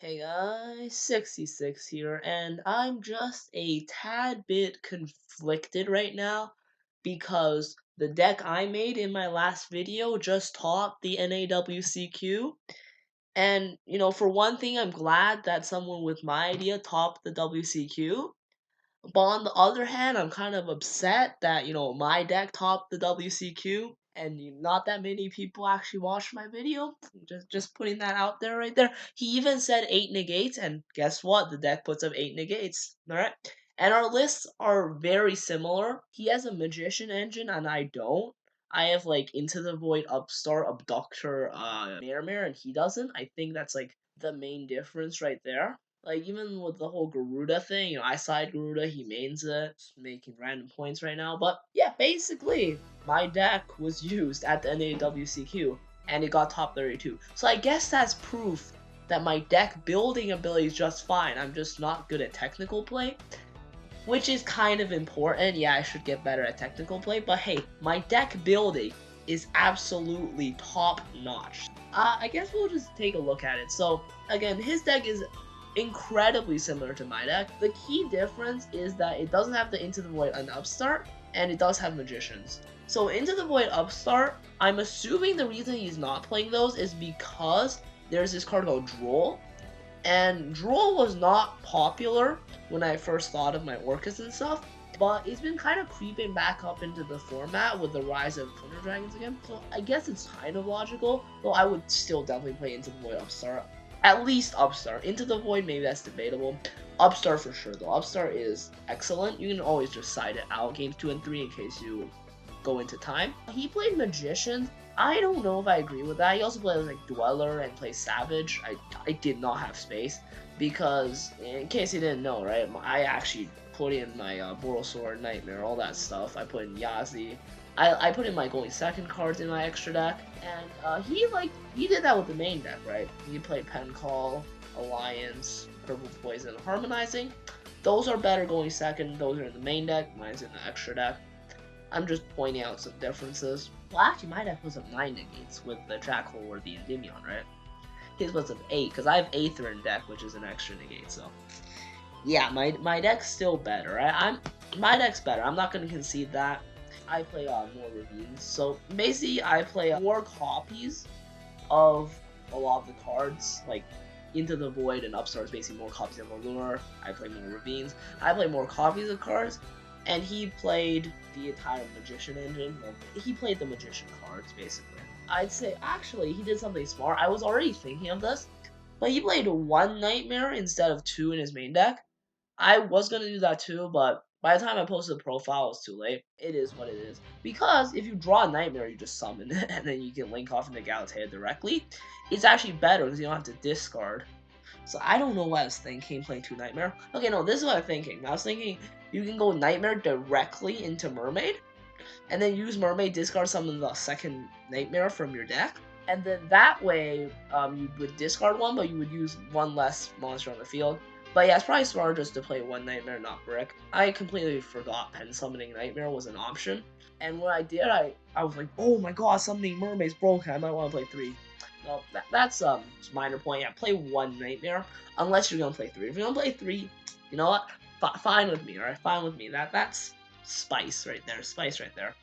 Hey guys, 66 here, and I'm just a tad bit conflicted right now because the deck I made in my last video just topped the NAWCQ. And, for one thing, I'm glad that someone with my idea topped the WCQ. But on the other hand, I'm kind of upset that, my deck topped the WCQ and not that many people actually watched my video. Just putting that out there right there. He even said 8 negates, and guess what? The deck puts up 8 negates. Alright? And our lists are very similar. He has a magician engine and I don't. I have like Into the Void, Upstart, Abductor, Mare, and he doesn't. I think that's like the main difference right there. Like, even with the whole Garuda thing, I side Garuda, he mains it, making random points right now. But yeah, basically, my deck was used at the NAWCQ, and it got top 32. So I guess that's proof that my deck building ability is just fine. I'm just not good at technical play, which is kind of important. Yeah, I should get better at technical play, but hey, my deck building is absolutely top notch. I guess we'll just take a look at it. So, again, his deck is incredibly similar to my deck. The key difference is that it doesn't have the Into the Void and Upstart, and it does have Magicians. So Into the Void Upstart, I'm assuming the reason he's not playing those is because there's this card called Droll, and Droll was not popular when I first thought of my Orcas and stuff, but it's been kind of creeping back up into the format with the rise of Thunder Dragons again, so I guess it's kind of logical, though I would still definitely play Into the Void Upstart. At least Upstart. Into the Void, maybe that's debatable. Upstart for sure, though. Upstart is excellent. You can always just side it out games 2 and 3 in case you go into time. He played Magician. I don't know if I agree with that. He also plays like Dweller and plays Savage. I did not have space because, in case you didn't know, right, I actually put in my Borosword, Nightmare, all that stuff. I put in Yazi. I put in my going second cards in my extra deck, and he did that with the main deck, right? He played Pen Call, Alliance, Purple Poison, Harmonizing. Those are better going second. Those are in the main deck. Mine's in the extra deck. I'm just pointing out some differences. Well, actually, my deck was of 9 negates with the Jackal or the Endymion, right? His was of 8, because I have Aether in deck, which is an extra negate, so. Yeah, my deck's still better. My deck's better. I'm not going to concede that. I play more Ravines. So basically, I play more copies of a lot of the cards, like Into the Void and Upstart is basically more copies of Allure. I play more Ravines. I play more copies of cards, and he played the entire Magician engine. Well, he played the Magician cards, basically. I'd say, actually, he did something smart. I was already thinking of this, but he played 1 Nightmare instead of 2 in his main deck. I was gonna do that too, but by the time I posted the profile, it's too late. It is what it is. Because if you draw a Nightmare, you just summon it, and then you can link off into Galatea directly. It's actually better because you don't have to discard. So I don't know what I was thinking playing 2 Nightmare. Okay, no, this is what I'm thinking. I was thinking you can go Nightmare directly into Mermaid, and then use Mermaid, discard summon the second Nightmare from your deck. And then that way, you would discard one, but you would use one less monster on the field. But yeah, it's probably smarter just to play 1 Nightmare, not Brick. I completely forgot Pen Summoning Nightmare was an option. And when I did, I was like, oh my god, summoning Mermaid's broken, I might want to play 3. Well, that's minor point. Yeah, play 1 Nightmare, unless you're gonna play 3. If you're gonna play 3, you know what? Fine with me, alright? Fine with me. That's spice right there. Spice right there.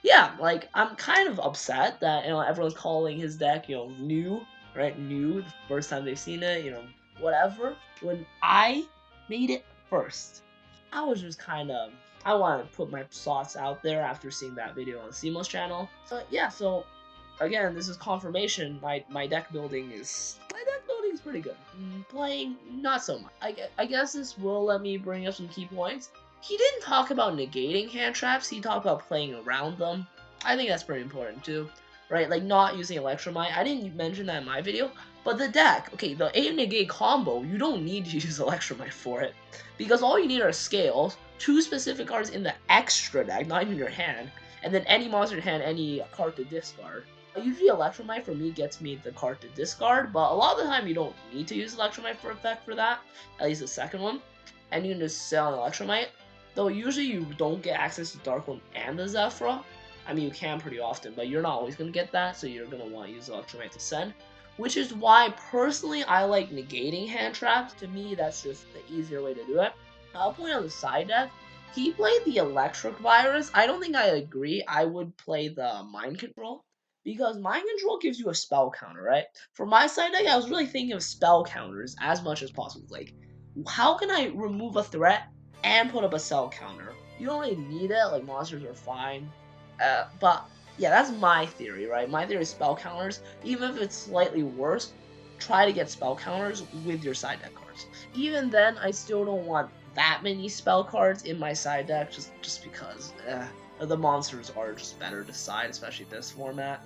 Yeah, like, I'm kind of upset that, everyone's calling his deck, new, right? New, the first time they've seen it, whatever. When I made it first, I was just kind of, I want to put my thoughts out there after seeing that video on Simo's channel. So yeah, so again, this is confirmation. My deck building is pretty good. Playing, not so much. I guess this will let me bring up some key points. He didn't talk about negating hand traps. He talked about playing around them. I think that's pretty important too, right? Like not using Electromite. I didn't mention that in my video, but the deck, okay, the 8 negate combo, you don't need to use Electromite for it, because all you need are scales, 2 specific cards in the extra deck, not even your hand, and then any monster in hand, any card to discard. Usually Electromite for me gets me the card to discard, but a lot of the time you don't need to use Electromite for effect for that, at least the second one, and you can just sell an Electromite. Though usually you don't get access to Darkwood and the Zephyra. I mean, you can pretty often, but you're not always going to get that, so you're going to want to use Electromite to send. which is why personally I like negating hand traps. To me, that's just the easier way to do it. I'll point on the side deck. He played the electric virus. I don't think I agree. I would play the mind control because mind control gives you a spell counter, right? For my side deck, I was really thinking of spell counters as much as possible. Like, how can I remove a threat and put up a spell counter? You don't really need it. Like monsters are fine, but yeah, that's my theory, right? My theory is spell counters. Even if it's slightly worse, try to get spell counters with your side deck cards. Even then, I still don't want that many spell cards in my side deck, just because the monsters are just better to side, especially this format.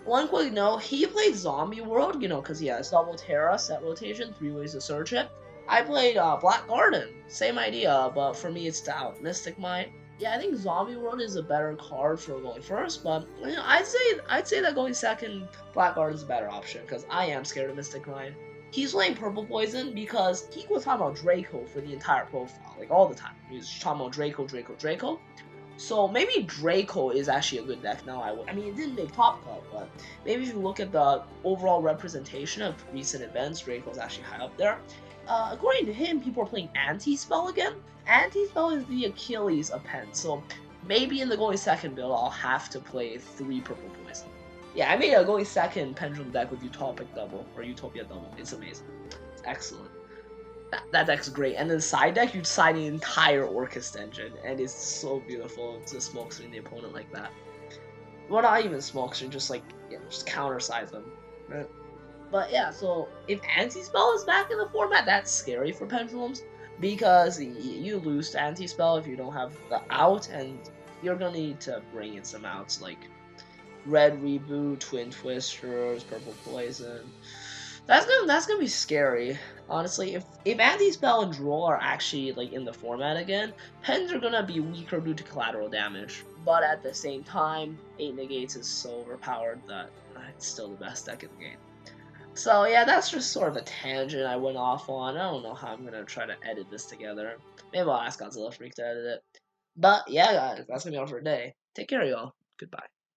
One quick note, he played Zombie World, because he has double Terra, set rotation, 3 ways to search it. I played Black Garden, same idea, but for me it's Stout, Mystic Might. Yeah, I think Zombie World is a better card for going first, but I'd say that going second, Black Garden's a better option, because I am scared of Mystic Might. He's playing Purple Poison because he was talking about Draco for the entire profile, like all the time. He was talking about Draco, Draco, Draco. So maybe Draco is actually a good deck now. I mean, it didn't make top cut, but maybe if you look at the overall representation of recent events, Draco's actually high up there. According to him, people are playing Anti-Spell again. Anti-Spell is the Achilles of Pen, so maybe in the going second build, I'll have to play 3 Purple Poison. Yeah, I made a going second Pendulum deck with Utopic double, or Utopia double. It's amazing. It's excellent. That deck's great. And then side deck, you side the entire Orcust engine, and it's so beautiful to smoke screen the opponent like that. Well, not even smoke screen, just like, just counter side them. Right? But yeah, so if Anti-Spell is back in the format, that's scary for Pendulums, because you lose to Anti-Spell if you don't have the out, and you're gonna need to bring in some outs like Red Reboot, Twin Twisters, Purple Poison. That's gonna be scary. Honestly, if Anti-Spell and Droll are actually like in the format again, Pens are gonna be weaker due to collateral damage. But at the same time, 8 negates is so overpowered that it's still the best deck in the game. So yeah, that's just sort of a tangent I went off on. I don't know how I'm gonna try to edit this together. Maybe I'll ask Godzilla Freak to edit it. But yeah, guys, that's gonna be all for today. Take care, y'all. Goodbye.